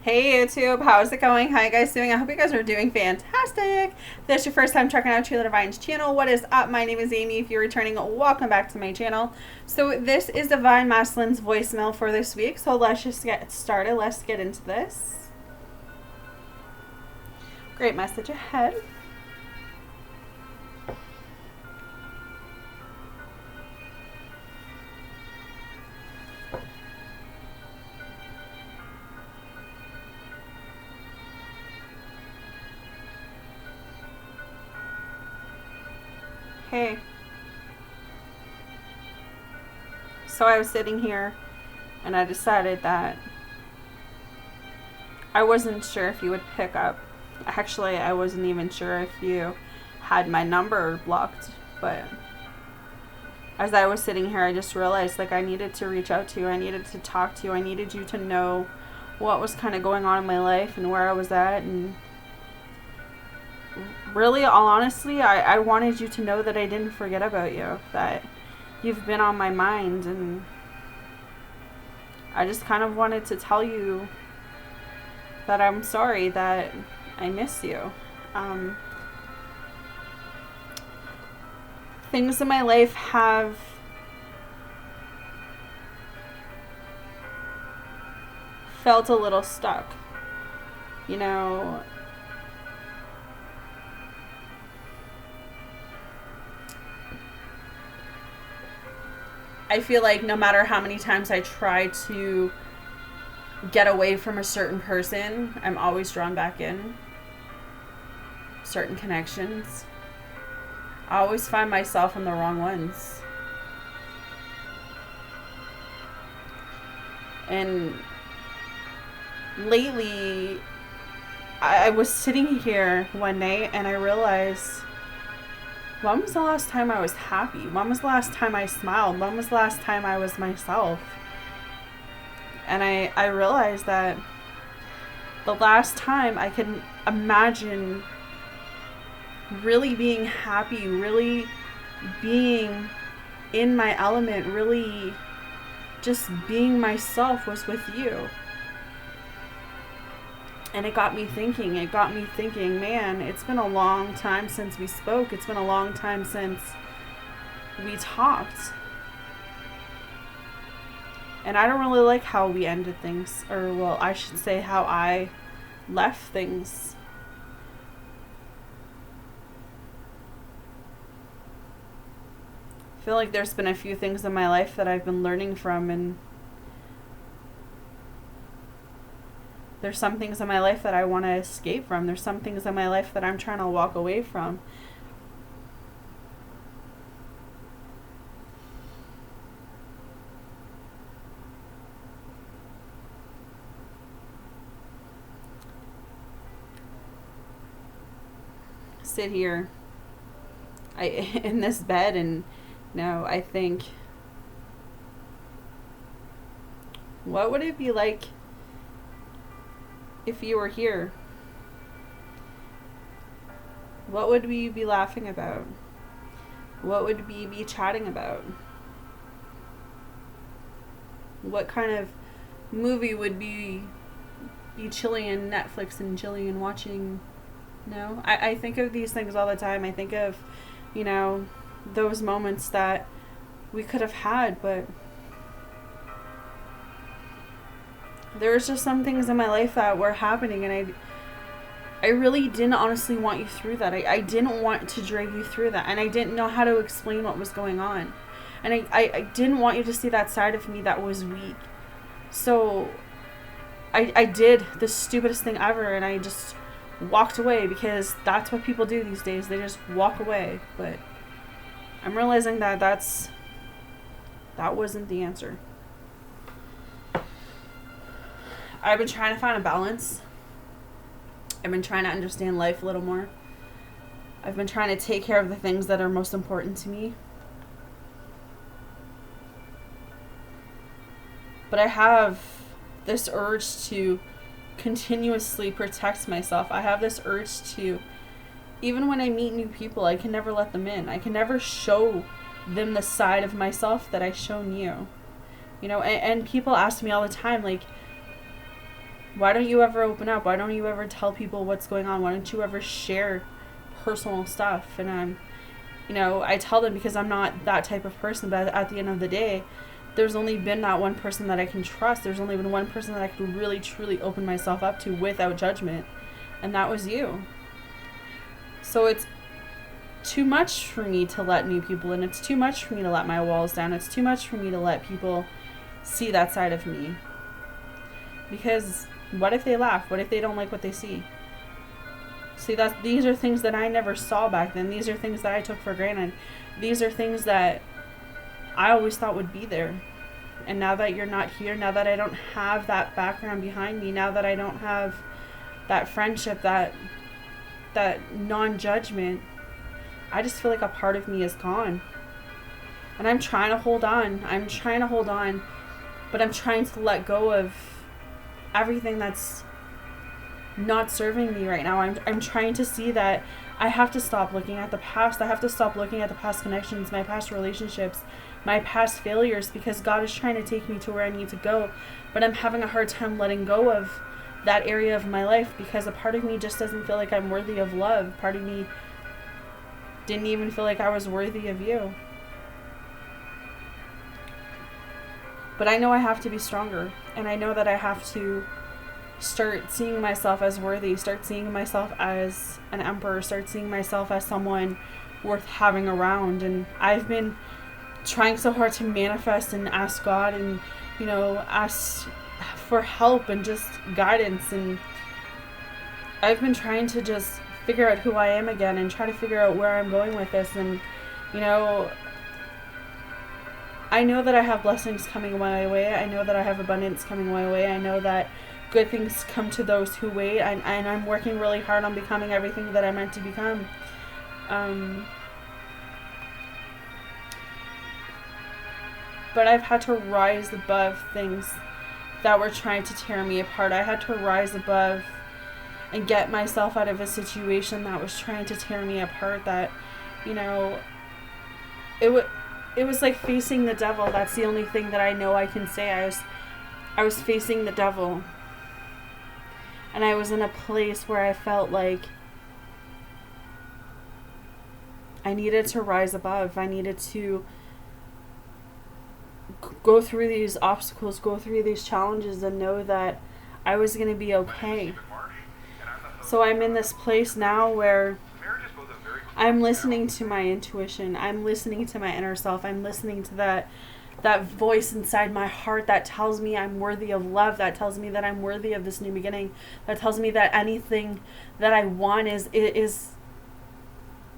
Hey YouTube, how's it going? How you guys doing? I hope you guys are doing fantastic. If this is your first time checking out Sheila Divine's channel, what is up? My name is Amy. If you're returning, welcome back to my channel. So this is Divine Masculine's voicemail for this week. So let's just get started. Let's get into this. Great message ahead. Hey. So I was sitting here and I decided that I wasn't sure if you would pick up. Actually, I wasn't even sure if you had my number blocked, but as I was sitting here, I just realized like I needed to reach out to you. I needed to talk to you. I needed you to know what was kind of going on in my life and where I was at, and really, all honestly, I wanted you to know that I didn't forget about you, that you've been on my mind, and I just kind of wanted to tell you that I'm sorry that I miss you. Things in my life have felt a little stuck. You know, I feel like no matter how many times I try to get away from a certain person, I'm always drawn back in. Certain connections, I always find myself in the wrong ones. And lately, I was sitting here one night and I realized, when was the last time I was happy? When was the last time I smiled? When was the last time I was myself? And I realized that the last time I could imagine really being happy, really being in my element, really just being myself was with you. And it got me thinking, man, it's been a long time since we spoke. It's been a long time since we talked. And I don't really like how we ended things, or well, I should say how I left things. I feel like there's been a few things in my life that I've been learning from, and there's some things in my life that I want to escape from. There's some things in my life that I'm trying to walk away from. Sit here in this bed, and I think, what would it be like if you were here? What would we be laughing about? What would we be chatting about? What kind of movie would be chilling in Netflix and chilling and watching? I think of these things all the time. I think of, those moments that we could have had, but there was just some things in my life that were happening, and I really didn't honestly want you through that. I didn't want to drag you through that, and I didn't know how to explain what was going on. And I didn't want you to see that side of me that was weak. So I did the stupidest thing ever, and I just walked away, because that's what people do these days. They just walk away. But I'm realizing that that wasn't the answer. I've been trying to find a balance. I've been trying to understand life a little more. I've been trying to take care of the things that are most important to me. But I have this urge to continuously protect myself. I have this urge to, even when I meet new people, I can never let them in. I can never show them the side of myself that I've shown you. And people ask me all the time, like, Why don't you ever open up? Why don't you ever tell people what's going on? Why don't you ever share personal stuff? And I tell them because I'm not that type of person, but at the end of the day, there's only been that one person that I can trust. There's only been one person that I could really, truly open myself up to without judgment. And that was you. So it's too much for me to let new people in. It's too much for me to let my walls down. It's too much for me to let people see that side of me. Because what if they laugh? What if they don't like what they see? See, these are things that I never saw back then. These are things that I took for granted. These are things that I always thought would be there. And now that you're not here, now that I don't have that background behind me, now that I don't have that friendship, that non-judgment, I just feel like a part of me is gone. And I'm trying to hold on. But I'm trying to let go of everything that's not serving me right now. I'm trying to see that I have to stop looking at the past. I have to stop looking at the past connections, my past relationships, my past failures, because God is trying to take me to where I need to go. But I'm having a hard time letting go of that area of my life because a part of me just doesn't feel like I'm worthy of love. Part of me didn't even feel like I was worthy of you. But I know I have to be stronger. And I know that I have to start seeing myself as worthy. Start seeing myself as an emperor. Start seeing myself as someone worth having around. And I've been trying so hard to manifest and ask God and, ask for help and just guidance. And I've been trying to just figure out who I am again and try to figure out where I'm going with this. And, I know that I have blessings coming my way. I know that I have abundance coming my way. I know that good things come to those who wait. And I'm working really hard on becoming everything that I'm meant to become. But I've had to rise above things that were trying to tear me apart. I had to rise above and get myself out of a situation that was trying to tear me apart. That, it was like facing the devil. That's the only thing that I know I can say. I was facing the devil. And I was in a place where I felt like I needed to rise above. I needed to go through these obstacles, go through these challenges, and know that I was going to be okay. So I'm in this place now where I'm listening to my intuition. I'm listening to my inner self. I'm listening to that voice inside my heart that tells me I'm worthy of love, that tells me that I'm worthy of this new beginning, that tells me that anything that I want is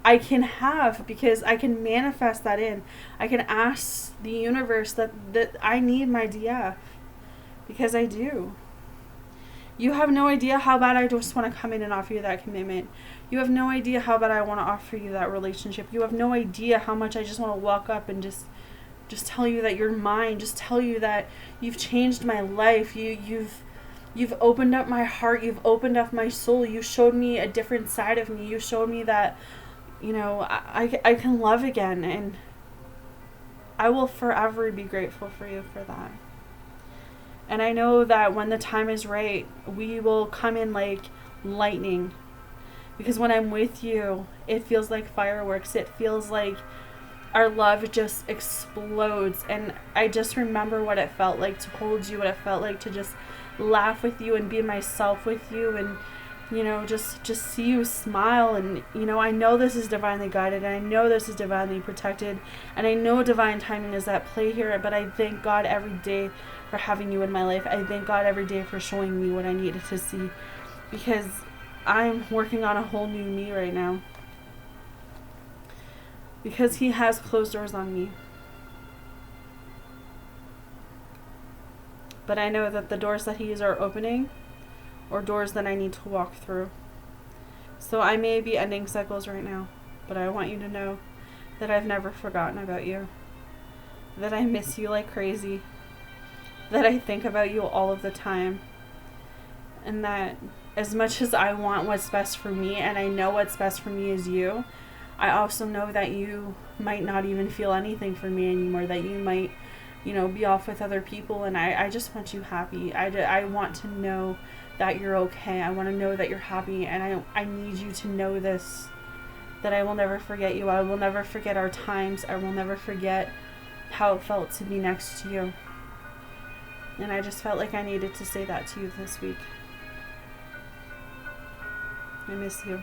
I can have, because I can manifest that in. I can ask the universe that I need my DF, because I do. You have no idea how bad I just want to come in and offer you that commitment. You have no idea how bad I want to offer you that relationship. You have no idea how much I just want to walk up and just tell you that you're mine. Just tell you that you've changed my life. You've opened up my heart. You've opened up my soul. You showed me a different side of me. You showed me that, I can love again. And I will forever be grateful for you for that. And I know that when the time is right, we will come in like lightning. Because when I'm with you, it feels like fireworks. It feels like our love just explodes. And I just remember what it felt like to hold you, what it felt like to just laugh with you and be myself with you, and just see you smile. And I know this is divinely guided, and I know this is divinely protected, and I know divine timing is at play here. But I thank God every day for having you in my life. I thank God every day for showing me what I needed to see, because I'm working on a whole new me right now, because he has closed doors on me. But I know that the doors that he is are opening or doors that I need to walk through. So I may be ending cycles right now, but I want you to know that I've never forgotten about you, that I miss you like crazy, that I think about you all of the time, and that as much as I want what's best for me, and I know what's best for me is you, I also know that you might not even feel anything for me anymore, that you might be off with other people, and I just want you happy. I want to know that you're okay. I want to know that you're happy, and I need you to know this, that I will never forget you. I will never forget our times. I will never forget how it felt to be next to you. And I just felt like I needed to say that to you this week. I miss you.